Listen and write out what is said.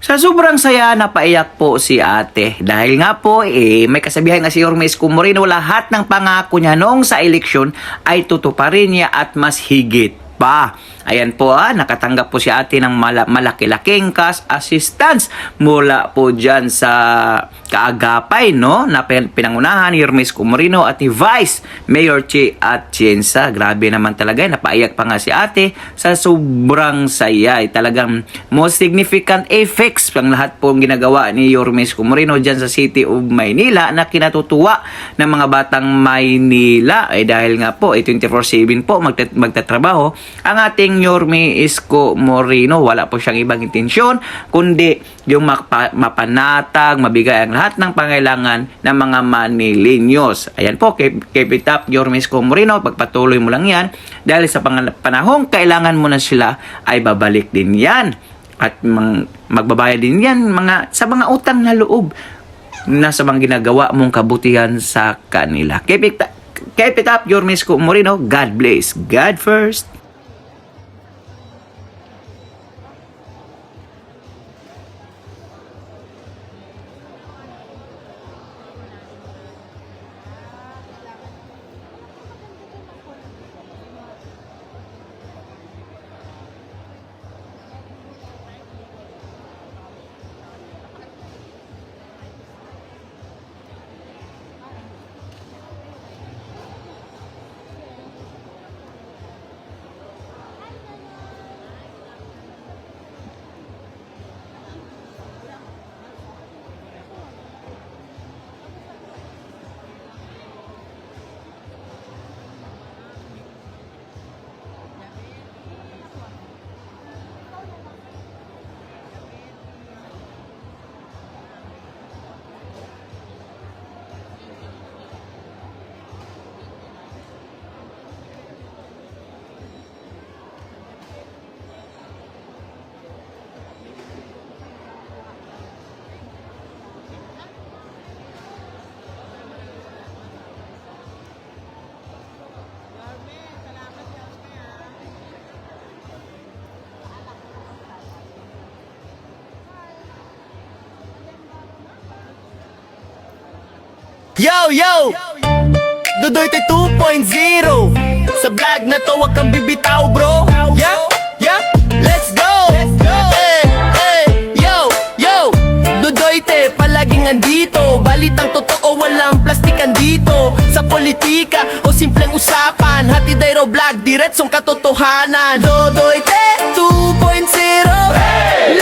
Sa sobrang saya, napaiyak po si ate. Dahil nga po, may kasabihan na si Yorme Isko Moreno, lahat ng pangako niya noong sa eleksyon ay tutuparin niya at mas higit pa. Ayan po, nakatanggap po si ate ng malaki-laking cash assistance mula po dyan sa kaagapay, no? Na pinangunahan ni Yorme Isko Moreno at ni Vice Mayor Che Atienza. Grabe naman talaga, napaiyak pa nga si ate sa sobrang saya. Talagang most significant effects ang lahat po ginagawa ni Yorme Isko Moreno dyan sa City of Maynila na kinatutuwa ng mga batang Maynila. Dahil nga po, 24/7 po magtatrabaho ang ating Yorme Isko Moreno. Wala po siyang ibang intensyon kundi yung mapanatag, mabigay ang lahat ng pangailangan ng mga Manileños. Ayan po, keep it up Yorme Isko Moreno, pagpatuloy mo lang yan dahil sa panahong kailangan mo na sila ay babalik din yan at magbabayad din yan sa mga utang na loob na sa mga ginagawa mong kabutihan sa kanila. Keep it up Yorme Isko Moreno. God bless. God first. Yo, yo! Dudoy 2.0 sa vlog na to, wag kang bibitaw, bro. Yeah, yeah, let's go! Hey, hey, yo, yo! Dudoy palaging andito. Balitang totoo, walang plastikan dito. Sa politika o simpleng usapan, hatid ay raw vlog, diretsong katotohanan. Dudoy 2.0 hey!